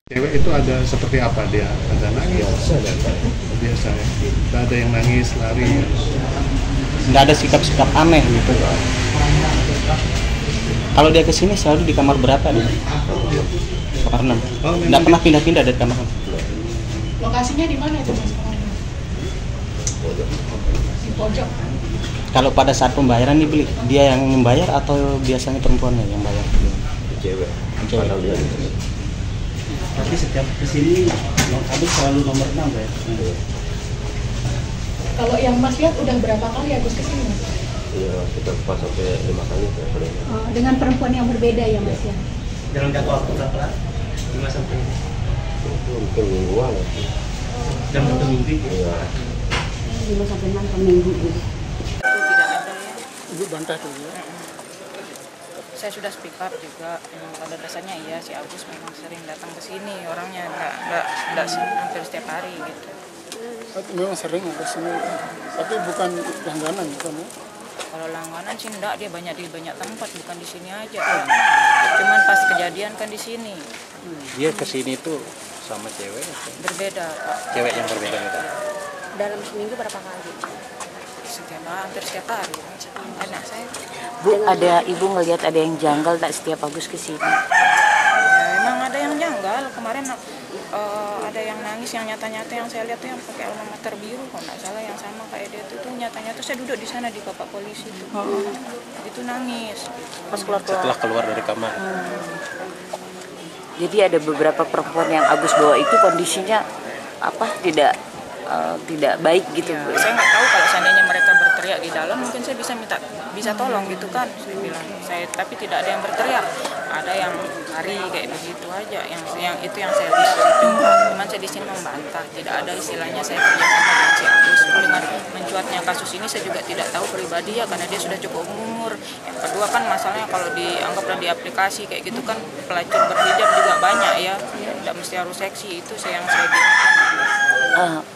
Cewek itu ada seperti apa dia? Ada nangis? Biasa ya. Tidak ada yang nangis, lari. Nggak ada sikap-sikap aneh gitu. Kalau dia kesini selalu di kamar berapa dia? Kamar 6. Nggak pernah pindah-pindah dari kamar 6. Lokasinya di mana itu Mas? Di pojok. Kalau pada saat pembayaran dibeli, dia yang membayar atau biasanya perempuannya yang bayar? Cewek. Cewek. Tapi setiap kesini Agus selalu nomor 6 ya? Kalau yang Mas lihat udah berapa kali Agus kesini Mas? Iya, kita pas sampai 5 kali ya paling. Dengan perempuan yang berbeda ya Mas ya? Dalam jangka waktu berapa? 5 sampai Itu mungkin mingguan ya. jam satu minggu. Iya. 5 sampai 6 per minggu gitu. Tidak ada ya. Ibu bantah tuh ya. Saya sudah speak up juga. Pada dasarnya iya si Agus memang sering datang ke sini, orangnya nggak hampir setiap hari gitu. Memang sering ke sini, tapi bukan langganan bukan ya? Kalau langganan sih enggak, dia banyak di banyak tempat, bukan di sini aja kan. Cuman pas kejadian kan di sini. Dia kesini tuh sama cewek atau? Berbeda Pak. Cewek yang berbeda gitu. Dalam seminggu berapa kali? Hampir setiap hari. Anak saya. Bu, ada ibu ngelihat ada yang janggal tak setiap Agus kesini? Ya, emang ada yang janggal. Kemarin ada yang nangis, yang nyata-nyata yang saya lihat tuh yang pakai alma mater biru, kalau nggak salah yang sama kayak dia tuh nyata-nyata saya duduk di sana di bapak polisi tuh. Itu nangis. Pas keluar. Setelah keluar dari kamar. Jadi ada beberapa perempuan yang Agus bawa itu kondisinya apa tidak baik gitu. Ya, saya nggak tahu kalau seandainya mereka berteriak di dalam, mungkin saya bisa tolong gitu kan. Saya bilang tapi tidak ada yang berteriak, ada yang lari kayak begitu aja. Yang itu yang saya lihat. Cuman saya di sini membantah, tidak ada istilahnya saya kerjasama dengan si Agus. Dengan mencuatnya kasus ini saya juga tidak tahu pribadi ya, karena dia sudah cukup umur. Yang kedua kan masalahnya kalau dianggaplah di aplikasi kayak gitu kan pelacur berhijab juga banyak ya, tidak mesti harus seksi, itu yang saya bingung.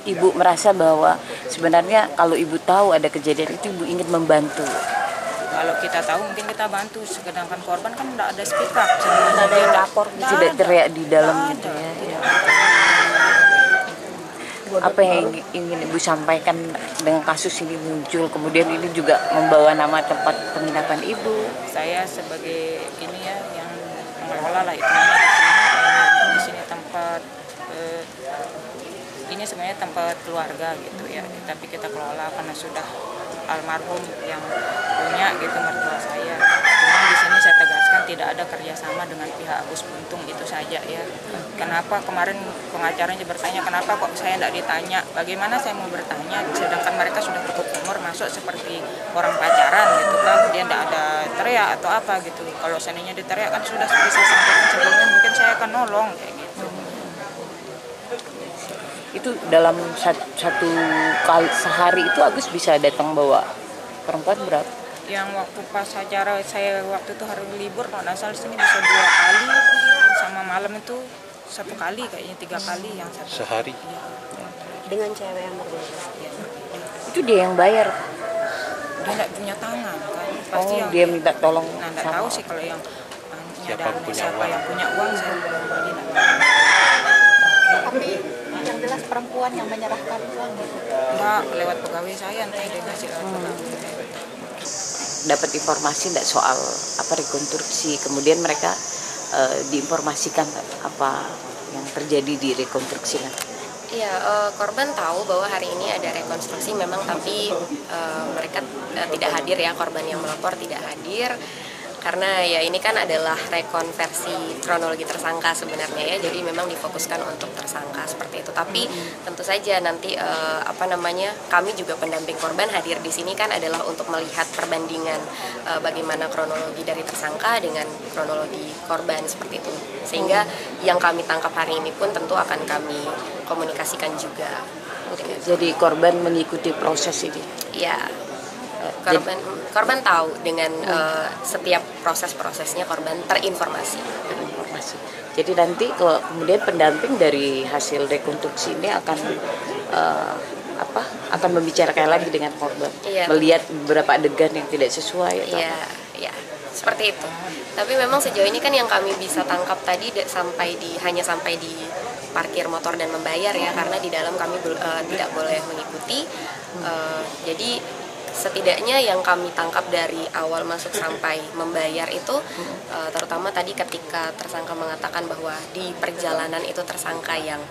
Ibu merasa bahwa sebenarnya kalau ibu tahu ada kejadian itu ibu ingin membantu. Kalau kita tahu mungkin kita bantu, sedangkan korban kan tidak ada speak up, Tidak ada yang lapor, tidak teriak di dalam gitu ya. Apa yang ingin ibu sampaikan dengan kasus ini muncul, kemudian ini juga membawa nama tempat penginapan ibu? Saya sebagai ini ya yang mengelola lah itu di sini tempat ini sebenarnya tempat keluarga gitu ya, tapi kita kelola karena sudah almarhum yang punya gitu mertua saya. Cuman di sini saya tegaskan tidak ada kerjasama dengan pihak Agus Buntung, itu saja ya. Kenapa kemarin pengacaranya bertanya kenapa kok saya tidak ditanya? Bagaimana saya mau bertanya sedangkan mereka sudah cukup umur, masuk seperti orang pacaran gitu kan, dia tidak ada teriak atau apa gitu. Kalau seandainya diteriak kan sudah bisa sampaikan sebelumnya, mungkin saya akan nolong kayak gitu. Itu dalam satu kali sehari itu Agus bisa datang bawa perempuan berapa? Yang waktu pas acara saya waktu itu hari libur kalau nggak salah sini bisa 2 kali, sama malam itu 1 kali kayaknya 3 kali yang satu. Sehari? Ya. Dengan cewek yang berbeda. Ya. Itu dia yang bayar? Dia nggak punya tangan kan, pasti yang dia minta tolong. Nah nggak tahu sih kalau yang Siapa yang punya uang saya pribadi nggak tahu. Tapi yang jelas perempuan yang menyerahkan uang gitu. Enggak, lewat pegawai saya entah dia ngasih lewat pegawai. Dapat informasi tidak soal apa rekonstruksi, kemudian mereka diinformasikan apa yang terjadi di rekonstruksi kan? Iya, korban tahu bahwa hari ini ada rekonstruksi memang, tapi mereka tidak hadir ya, korban yang melapor tidak hadir. Karena ya ini kan adalah rekonversi kronologi tersangka sebenarnya ya, jadi memang difokuskan untuk tersangka seperti itu. Tapi tentu saja nanti kami juga pendamping korban hadir di sini kan adalah untuk melihat perbandingan bagaimana kronologi dari tersangka dengan kronologi korban seperti itu. Sehingga yang kami tangkap hari ini pun tentu akan kami komunikasikan juga. Jadi korban mengikuti proses ini? Iya. Korban tahu dengan setiap proses-prosesnya, korban terinformasi. Jadi nanti kemudian pendamping dari hasil rekonstruksi ini akan akan membicarakan lagi dengan korban, iya, melihat beberapa adegan yang tidak sesuai. Iya, iya. seperti itu. Tapi memang sejauh ini kan yang kami bisa tangkap tadi hanya sampai di parkir motor dan membayar ya, karena di dalam kami tidak boleh mengikuti. Jadi setidaknya yang kami tangkap dari awal masuk sampai membayar itu, terutama tadi ketika tersangka mengatakan bahwa di perjalanan itu tersangka yang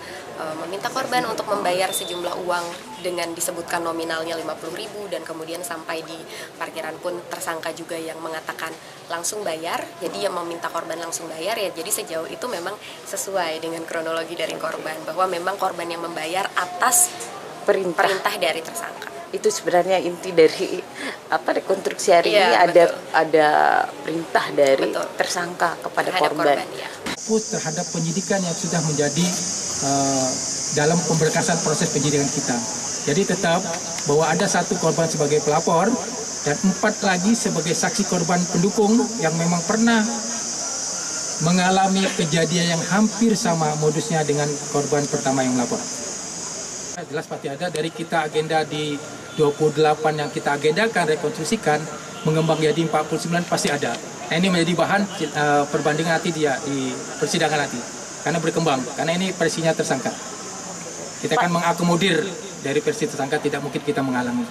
meminta korban untuk membayar sejumlah uang dengan disebutkan nominalnya 50.000, dan kemudian sampai di parkiran pun tersangka juga yang mengatakan langsung bayar, jadi yang meminta korban langsung bayar ya. Jadi sejauh itu memang sesuai dengan kronologi dari korban, bahwa memang korban yang membayar atas perintah dari tersangka. Itu sebenarnya inti dari rekonstruksi hari ini, ada perintah dari tersangka kepada korban. Fokus terhadap penyidikan yang sudah menjadi dalam pemberkasan proses penyidikan kita. Jadi tetap bahwa ada 1 korban sebagai pelapor dan 4 lagi sebagai saksi korban pendukung yang memang pernah mengalami kejadian yang hampir sama modusnya dengan korban pertama yang melapor. Jelas pasti ada dari kita agenda di 28 yang kita agendakan rekonstruksikan mengembang jadi 49 pasti ada. Nah, ini menjadi bahan perbandingan nanti di persidangan nanti karena berkembang, karena ini versinya tersangka. Kita akan mengakomodir dari versi tersangka, tidak mungkin kita menghalangi.